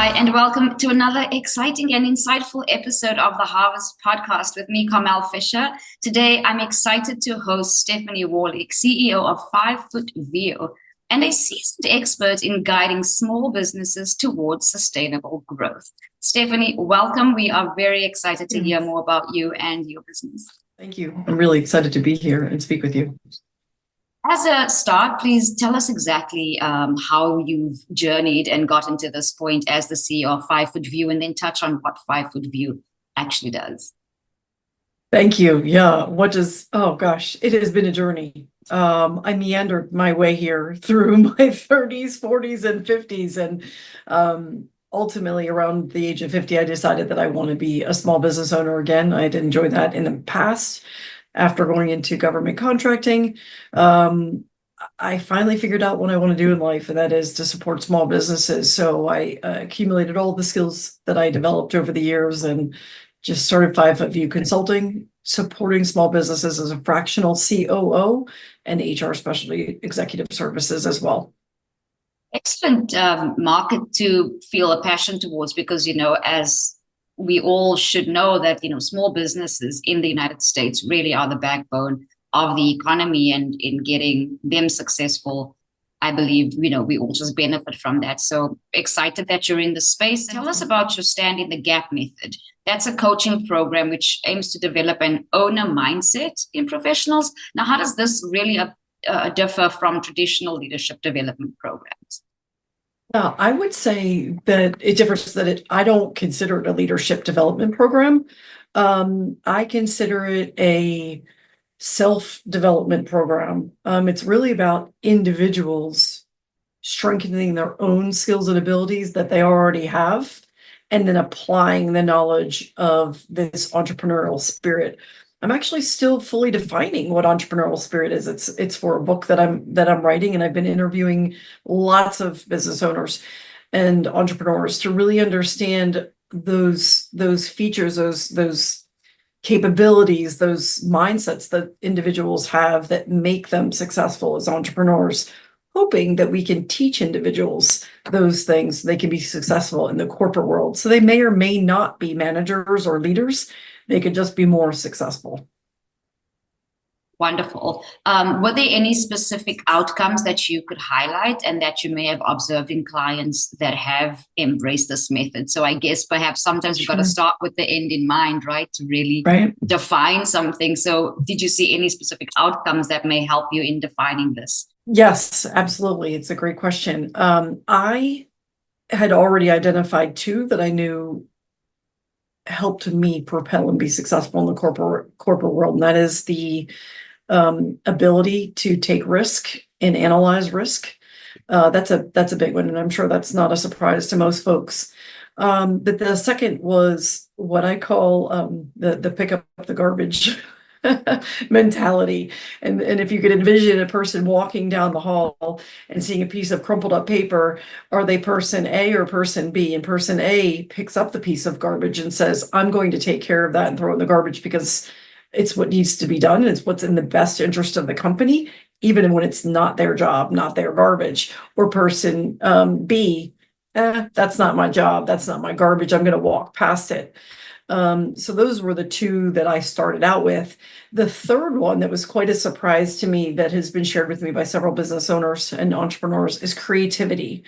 Hi, and welcome to another exciting and insightful episode of the Harvest Podcast with me, Carmel Fisher. Today, I'm excited to host Stephanie Warlick, CEO of 5 Foot View, and a seasoned expert in guiding small businesses towards sustainable growth. Stephanie, welcome. We are very excited to hear more about you and your business. Thank you. I'm really excited to be here and speak with you. As a start, please tell us exactly how you've journeyed and gotten to this point as the CEO of 5 Foot View, and then touch on what 5 Foot View actually does. Thank you. Yeah. Oh gosh, it has been a journey. I meandered my way here through my 30s, 40s, and 50s. And ultimately, around the age of 50, I decided that I want to be a small business owner again. I had enjoyed that in the past. After going into government contracting, I finally figured out what I want to do in life, and that is to support small businesses. So I accumulated all the skills that I developed over the years and just started 5 Foot View Consulting, supporting small businesses as a fractional COO and HR specialty executive services as well. Excellent market to feel a passion towards, because, as we all should know that, small businesses in the United States really are the backbone of the economy, and in getting them successful, I believe, we all just benefit from that. So excited that you're in the space. Tell us about your Stand in the Gap method. That's a coaching program which aims to develop an owner mindset in professionals. Now, how does this really differ from traditional leadership development programs? Yeah, I would say that it differs I don't consider it a leadership development program. I consider it a self-development program. It's really about individuals strengthening their own skills and abilities that they already have, and then applying the knowledge of this entrepreneurial spirit. I'm actually still fully defining what entrepreneurial spirit is. It's for a book that I'm writing, and I've been interviewing lots of business owners and entrepreneurs to really understand those features, those capabilities, those mindsets that individuals have that make them successful as entrepreneurs, hoping that we can teach individuals those things so they can be successful in the corporate world. So they may or may not be managers or leaders. They could just be more successful. Wonderful. Were there any specific outcomes that you could highlight and that you may have observed in clients that have embraced this method? So I guess perhaps sometimes you've got to start with the end in mind, right? To really define something. So did you see any specific outcomes that may help you in defining this? Yes, absolutely. It's a great question. I had already identified two that I knew helped me propel and be successful in the corporate world. And that is the ability to take risk and analyze risk. That's a big one, and I'm sure that's not a surprise to most folks. But the second was what I call the pick up the garbage mentality. And if you could envision a person walking down the hall and seeing a piece of crumpled up paper, are they person A or person B? And person A picks up the piece of garbage and says, I'm going to take care of that and throw it in the garbage because it's what needs to be done. And it's what's in the best interest of the company, even when it's not their job, not their garbage. Or person B, that's not my job. That's not my garbage. I'm going to walk past it. So those were the two that I started out with. The third one that was quite a surprise to me that has been shared with me by several business owners and entrepreneurs is creativity.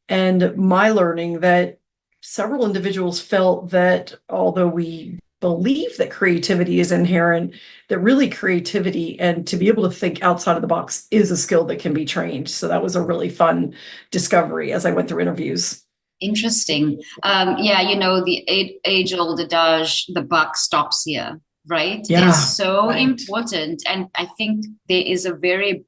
And my learning that several individuals felt that although we believe that creativity is inherent, that really creativity and to be able to think outside of the box is a skill that can be trained. So that was a really fun discovery as I went through interviews. Interesting. The age-old adage, the buck stops here, right? Yeah, is so important. And I think there is a very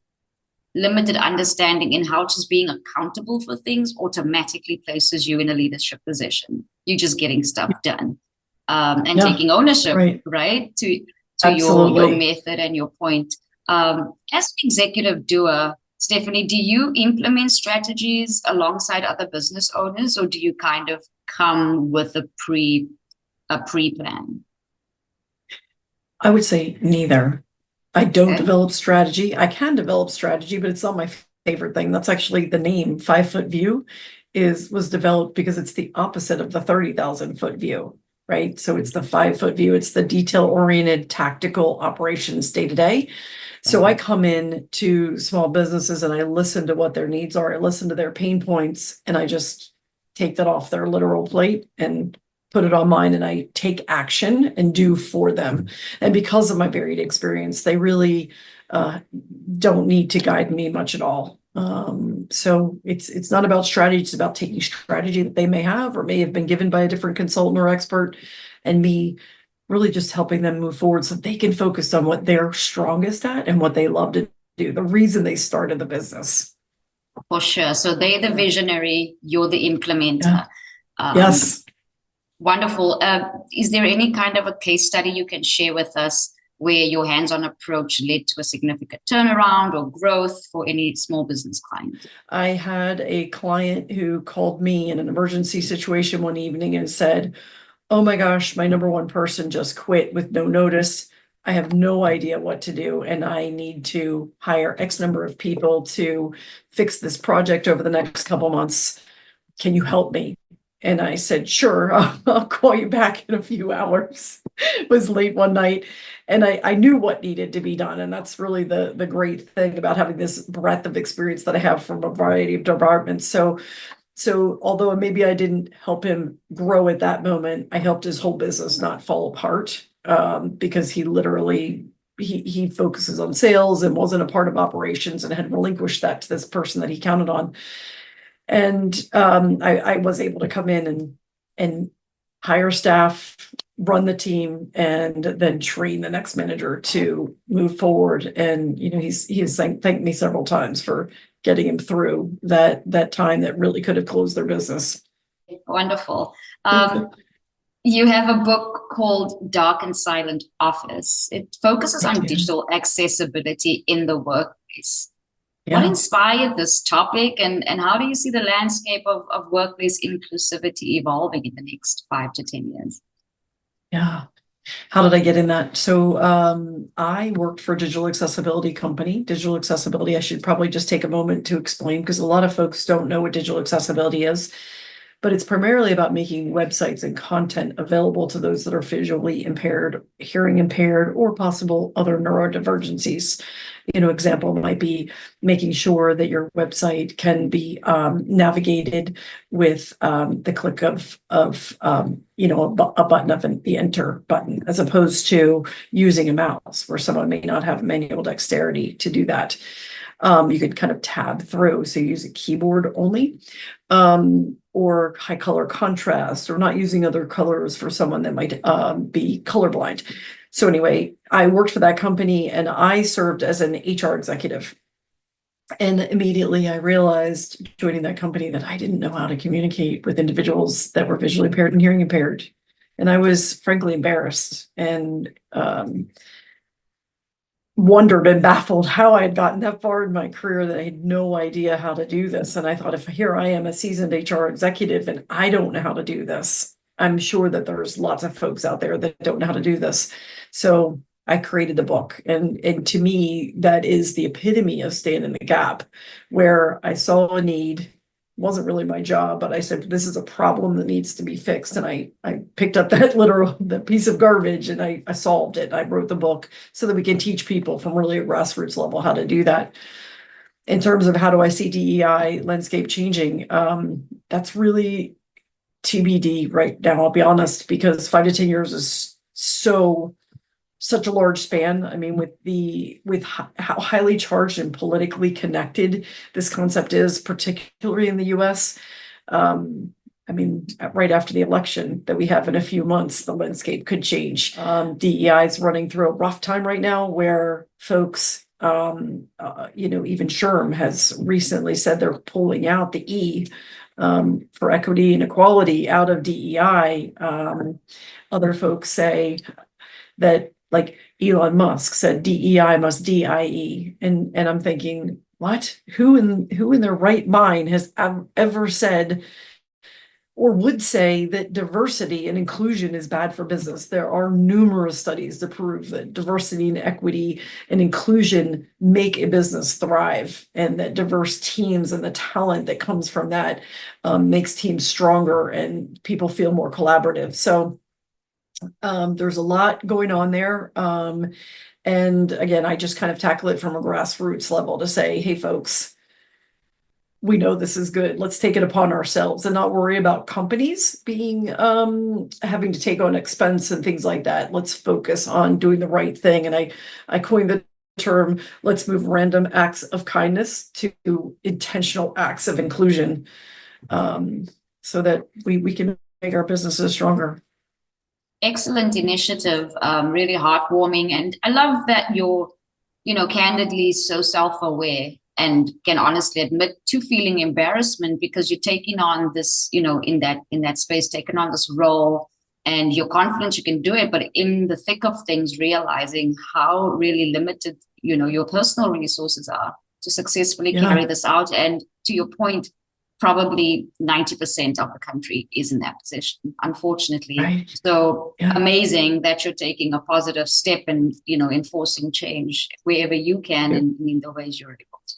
limited understanding in how just being accountable for things automatically places you in a leadership position. You're just getting stuff done and taking ownership, right? To your method and your point. As an executive doer, Stephanie, do you implement strategies alongside other business owners, or do you kind of come with a pre-plan? I would say neither. I don't develop strategy. I can develop strategy, but it's not my favorite thing. That's actually the name, 5 Foot View. was developed because it's the opposite of the 30,000-foot view, right? So it's the 5-foot view. It's the detail-oriented tactical operations day to day. So I come in to small businesses and I listen to what their needs are. I listen to their pain points, and I just take that off their literal plate and put it on mine, and I take action and do for them. And because of my varied experience, they really don't need to guide me much at all. So it's not about strategy, it's about taking strategy that they may have or may have been given by a different consultant or expert, and me really just helping them move forward so they can focus on what they're strongest at and what they love to do, the reason they started the business. For sure. So they're the visionary, you're the implementer. Yeah. Yes. Wonderful. Is there any kind of a case study you can share with us where your hands-on approach led to a significant turnaround or growth for any small business client? I had a client who called me in an emergency situation one evening and said, "Oh my gosh, my number one person just quit with no notice. I have no idea what to do, and I need to hire X number of people to fix this project over the next couple months. Can you help me?" And I said, "Sure, I'll call you back in a few hours." It was late one night, and I knew what needed to be done. And that's really the great thing about having this breadth of experience that I have from a variety of departments. So although maybe I didn't help him grow at that moment, I helped his whole business not fall apart, because he literally he focuses on sales and wasn't a part of operations and had relinquished that to this person that he counted on. And I was able to come in and hire staff, run the team, and then train the next manager to move forward. And he has thanked me several times for getting him through that time that really could have closed their business. Wonderful. You have a book called Dark and Silent Office. It focuses on digital accessibility in the workplace. Yeah. What inspired this topic, and how do you see the landscape of workplace inclusivity evolving in the next 5 to 10 years? Yeah. How did I get in that? So I worked for a digital accessibility company. Digital accessibility, I should probably just take a moment to explain, because a lot of folks don't know what digital accessibility is. But it's primarily about making websites and content available to those that are visually impaired, hearing impaired, or possible other neurodivergencies. Example might be making sure that your website can be navigated with the click of a button of the enter button, as opposed to using a mouse where someone may not have manual dexterity to do that. You could kind of tab through, so you use a keyboard only, or high color contrast, or not using other colors for someone that might be colorblind. So anyway, I worked for that company, and I served as an HR executive. And immediately I realized, joining that company, that I didn't know how to communicate with individuals that were visually impaired and hearing impaired. And I was frankly embarrassed and wondered and baffled how I had gotten that far in my career that I had no idea how to do this. And I thought, if here I am, a seasoned HR executive, and I don't know how to do this, I'm sure that there's lots of folks out there that don't know how to do this. So I created the book. And to me, that is the epitome of stand in the gap, where I saw a need. Wasn't really my job, but I said, this is a problem that needs to be fixed. And I picked up that piece of garbage, and I solved it. I wrote the book so that we can teach people from really a grassroots level how to do that. In terms of how do I see DEI landscape changing, that's really TBD right now, I'll be honest, because 5 to 10 years is such a large span. I mean, with how highly charged and politically connected this concept is, particularly in the US. I mean, right after the election that we have in a few months, the landscape could change. DEI is running through a rough time right now, where folks, even SHRM has recently said they're pulling out the E for equity and equality out of DEI. Other folks say that, like Elon Musk said, DEI must DIE, and I'm thinking, what? Who in their right mind has ever said or would say that diversity and inclusion is bad for business. There are numerous studies to prove that diversity and equity and inclusion make a business thrive, and that diverse teams and the talent that comes from that makes teams stronger and people feel more collaborative. So there's a lot going on there. And again, I just kind of tackle it from a grassroots level to say, hey, folks, we know this is good. Let's take it upon ourselves and not worry about companies being having to take on expense and things like that. Let's focus on doing the right thing. And I coined the term, let's move random acts of kindness to intentional acts of inclusion, so that we can make our businesses stronger. Excellent initiative, really heartwarming. And I love that you're, candidly so self-aware and can honestly admit to feeling embarrassment because you're taking on this, in that space, taking on this role, and you're confident you can do it, but in the thick of things, realizing how really limited, your personal resources are to successfully carry this out. And to your point, probably 90% of the country is in that position, unfortunately. Right. So amazing that you're taking a positive step and, enforcing change wherever you can and in the ways you're able to.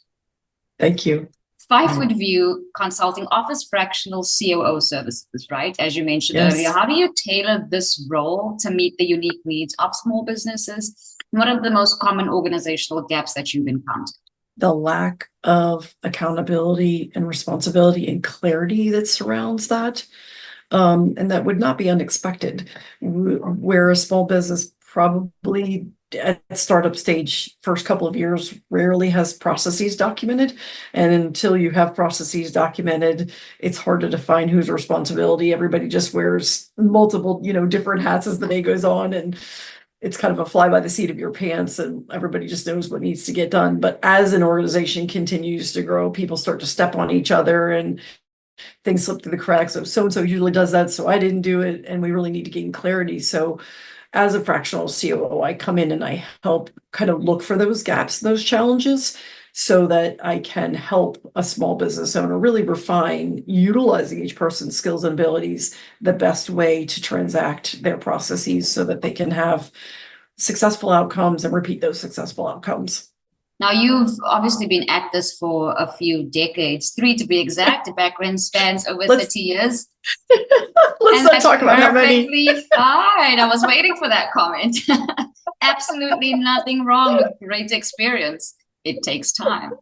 Thank you. 5 Foot View Consulting offers fractional COO services, right? As you mentioned earlier, how do you tailor this role to meet the unique needs of small businesses? What are the most common organizational gaps that you've encountered? The lack of accountability and responsibility and clarity that surrounds that. And that would not be unexpected, where a small business probably at startup stage, first couple of years, rarely has processes documented. And until you have processes documented, it's hard to define whose responsibility. Everybody just wears multiple, different hats as the day goes on. And it's kind of a fly by the seat of your pants, and everybody just knows what needs to get done. But as an organization continues to grow, people start to step on each other and things slip through the cracks. So-and-so usually does that, so I didn't do it. And we really need to gain clarity. So as a fractional COO, I come in and I help kind of look for those gaps, those challenges, so that I can help a small business owner really refine, utilizing each person's skills and abilities, the best way to transact their processes so that they can have successful outcomes and repeat those successful outcomes. Now, you've obviously been at this for a few decades, 3 to be exact. The background spans over 30 years. Let's not talk about how many. Perfectly fine. I was waiting for that comment. Absolutely nothing wrong with great experience. It takes time.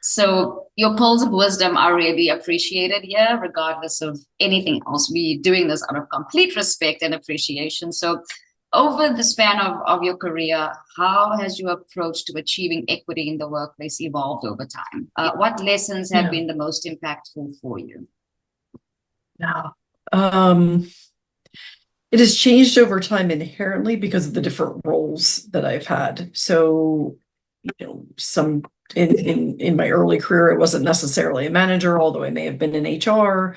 So your pearls of wisdom are really appreciated here, regardless of anything else. We're doing this out of complete respect and appreciation. So over the span of your career, how has your approach to achieving equity in the workplace evolved over time? What lessons have been the most impactful for you? It has changed over time inherently because of the different roles that I've had. So, some in my early career, it wasn't necessarily a manager, although I may have been in HR.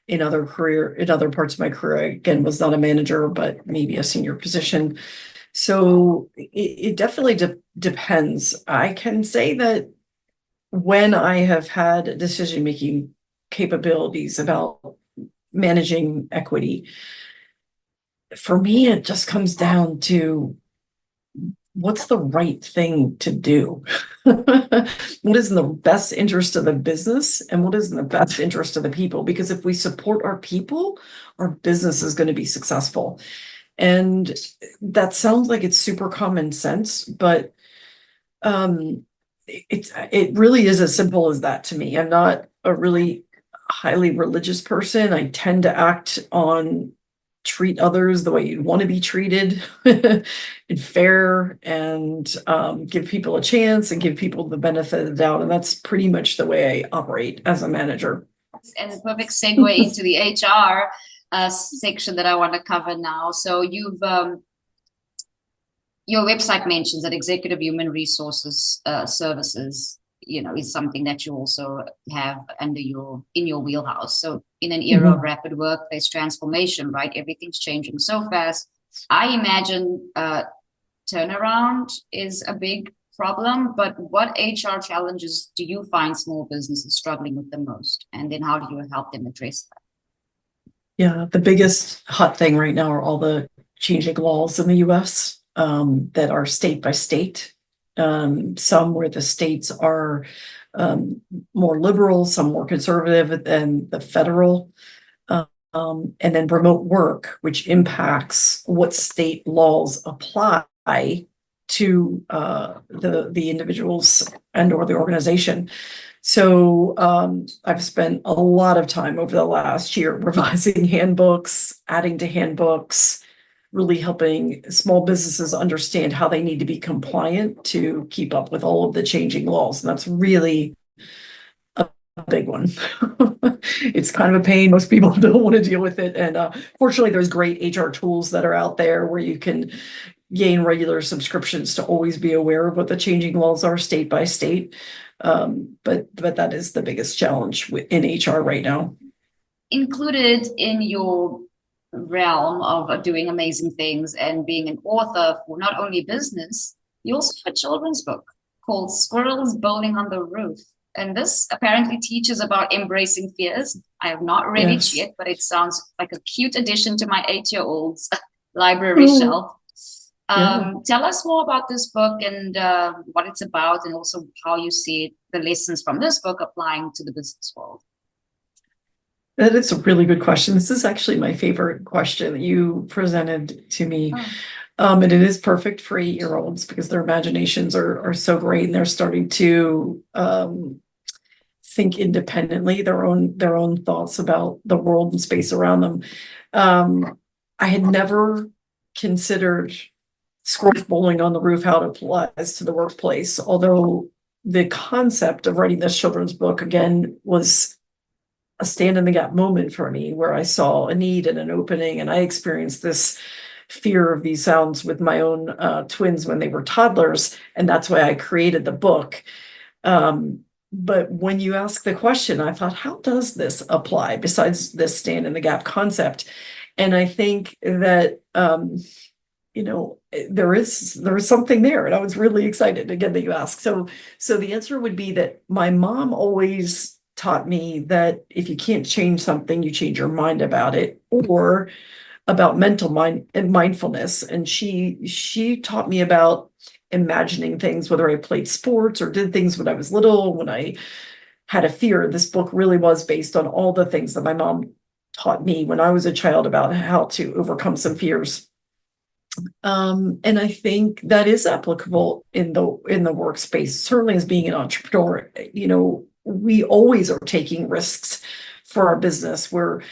In other parts of my career, again, was not a manager, but maybe a senior position. So it definitely depends. I can say that when I have had decision-making capabilities about managing equity, for me, it just comes down to what's the right thing to do? What is in the best interest of the business and what is in the best interest of the people? Because if we support our people, our business is going to be successful. And that sounds like it's super common sense, but it really is as simple as that to me. I'm not a really highly religious person. I tend to treat others the way you'd want to be treated and fair, and give people a chance and give people the benefit of the doubt. And that's pretty much the way I operate as a manager. And a perfect segue into the HR section that I want to cover now. So your website mentions that executive human resources services, is something that you also have in your wheelhouse. So in an era of rapid workplace transformation, right? Everything's changing so fast. I imagine turnaround is a big problem, but what HR challenges do you find small businesses struggling with the most? And then how do you help them address that? Yeah, the biggest hot thing right now are all the changing laws in the US that are state by state. Some where the states are more liberal, some more conservative than the federal. And then remote work, which impacts what state laws apply to the individuals and or the organization. So I've spent a lot of time over the last year revising handbooks, adding to handbooks, really helping small businesses understand how they need to be compliant to keep up with all of the changing laws. And that's really a big one. It's kind of a pain. Most people don't want to deal with it. And fortunately, there's great HR tools that are out there where you can gain regular subscriptions to always be aware of what the changing laws are state by state. But that is the biggest challenge in HR right now. Included in your realm of doing amazing things and being an author for not only business, you also have a children's book called Squirrels Bowling on the Roof. And this apparently teaches about embracing fears. I have not read it Yes. yet, but it sounds like a cute addition to my 8-year-old's library shelf. Yeah. Tell us more about this book and what it's about, and also how you see the lessons from this book applying to the business world. That is a really good question. This is actually my favorite question that you presented to me. And it is perfect for 8-year-olds because their imaginations are so great and they're starting to think independently, their own thoughts about the world and space around them. I had never considered squirrel bowling on the roof, how it applies to the workplace, although the concept of writing this children's book again was a stand in the gap moment for me where I saw a need and an opening, and I experienced this fear of these sounds with my own twins when they were toddlers, and that's why I created the book. But when you ask the question, I thought, how does this apply besides this stand in the gap concept? And I think that there is something there, and I was really excited again that you asked. So the answer would be that my mom always taught me that if you can't change something, you change your mind about it, or about mental mind and mindfulness. And she taught me about imagining things, whether I played sports or did things when I was little, when I had a fear. This book really was based on all the things that my mom taught me when I was a child about how to overcome some fears. And I think that is applicable in the workspace, certainly as being an entrepreneur. We always are taking risks for our business. We're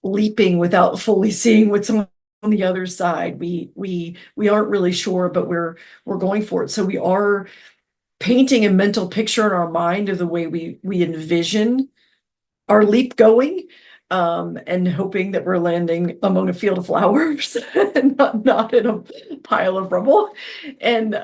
leaping without fully seeing what's on the other side. We aren't really sure, but we're going for it. So we are painting a mental picture in our mind of the way we envision our leap going, and hoping that we're landing among a field of flowers and not in a pile of rubble. And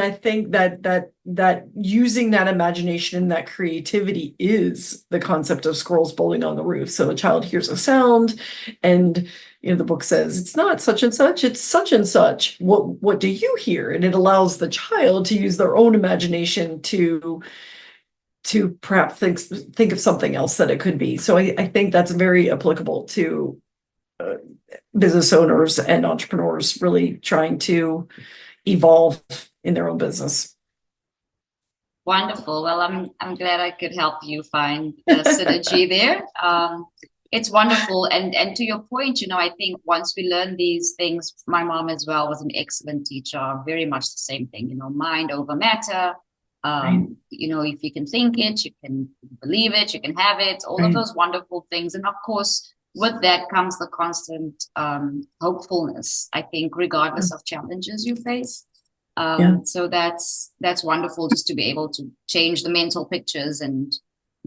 I think that using that imagination and that creativity is the concept of squirrels bowling on the roof. So a child hears a sound, and the book says it's not such and such, it's such and such. What do you hear? And it allows the child to use their own imagination to perhaps think of something else that it could be. So I think that's very applicable to business owners and entrepreneurs really trying to evolve in their own business. Wonderful. Well, I'm glad I could help you find the synergy there. It's wonderful. And to your point, I think once we learn these things, my mom as well was an excellent teacher, very much the same thing, mind over matter. Right. If you can think it, you can believe it, you can have it, all of those wonderful things. And of course, with that comes the constant hopefulness, I think, regardless of challenges you face. So that's wonderful, just to be able to change the mental pictures and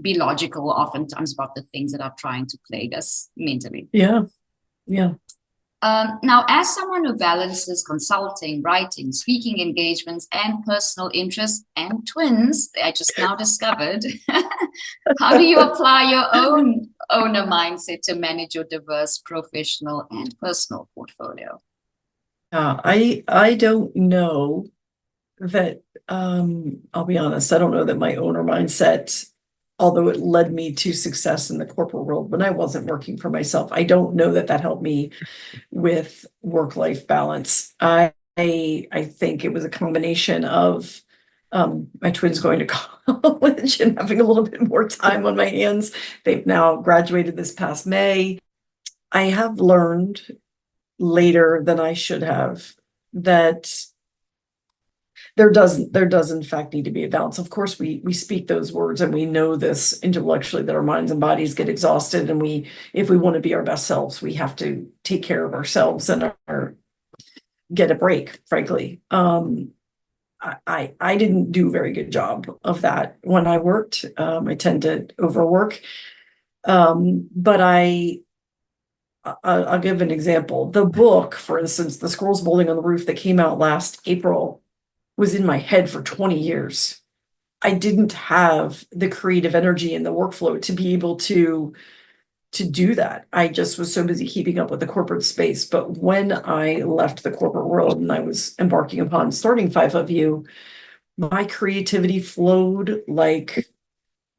be logical oftentimes about the things that are trying to plague us mentally. Yeah. Now, as someone who balances consulting, writing, speaking engagements, and personal interests, and twins, I just now discovered, how do you apply your own owner mindset to manage your diverse professional and personal portfolio? I don't know that, I'll be honest, I don't know that my owner mindset, although it led me to success in the corporate world when I wasn't working for myself, I don't know that that helped me with work-life balance. I think it was a combination of my twins going to college and having a little bit more time on my hands. They've now graduated this past May. I have learned later than I should have that there does in fact need to be a balance. Of course, we speak those words and we know this intellectually that our minds and bodies get exhausted, and if we want to be our best selves, we have to take care of ourselves and get a break, frankly. I didn't do a very good job of that when I worked. I tend to overwork. But I'll give an example. The book, for instance, The Squirrels Bowling on the Roof, that came out last April, was in my head for 20 years. I didn't have the creative energy and the workflow to be able to do that. I just was so busy keeping up with the corporate space. But when I left the corporate world and I was embarking upon starting Five of You, my creativity flowed like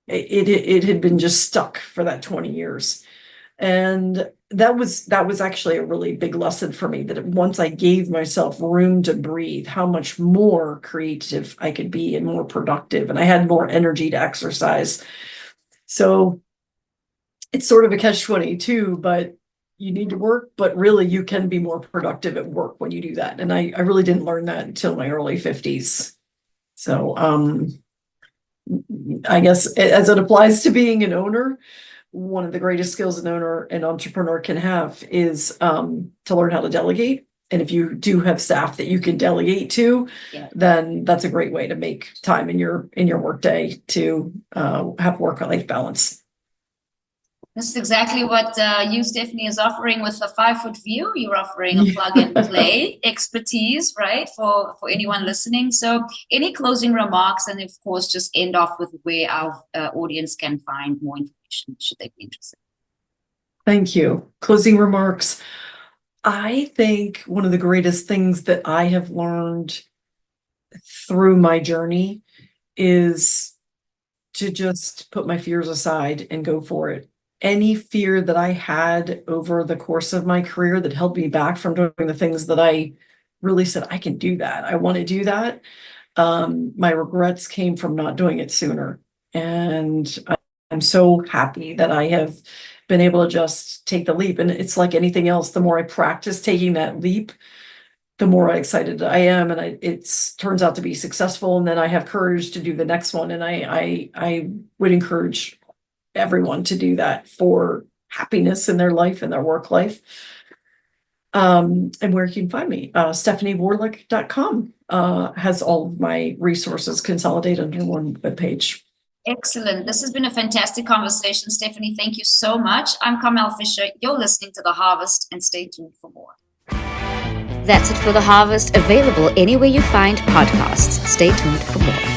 it had been just stuck for that 20 years. And that was actually a really big lesson for me, that once I gave myself room to breathe, how much more creative I could be and more productive, and I had more energy to exercise. So it's sort of a catch-22, but you need to work, but really you can be more productive at work when you do that. And I really didn't learn that until my early 50s. So I guess as it applies to being an owner, one of the greatest skills an owner and entrepreneur can have is to learn how to delegate. And if you do have staff that you can delegate to, then that's a great way to make time in your workday to have work-life balance. This is exactly what you, Stephanie, is offering with the 5 Foot View. You're offering a plug and play expertise, right, for anyone listening. So any closing remarks, and of course, just end off with where our audience can find more information should they be interested. Thank you. Closing remarks. I think one of the greatest things that I have learned through my journey is to just put my fears aside and go for it. Any fear that I had over the course of my career that held me back from doing the things that I really said, I can do that, I want to do that. My regrets came from not doing it sooner. And I'm so happy that I have been able to just take the leap. And it's like anything else, the more I practice taking that leap, the more excited I am, and it turns out to be successful. And then I have courage to do the next one. And I would encourage everyone to do that for happiness in their life and their work life. And where you can find me, stephaniewarlick.com has all of my resources consolidated under one webpage. Excellent. This has been a fantastic conversation, Stephanie. Thank you so much. I'm Carmel Fisher. You're listening to The Harvest, and stay tuned for more. That's it for The Harvest, available anywhere you find podcasts. Stay tuned for more.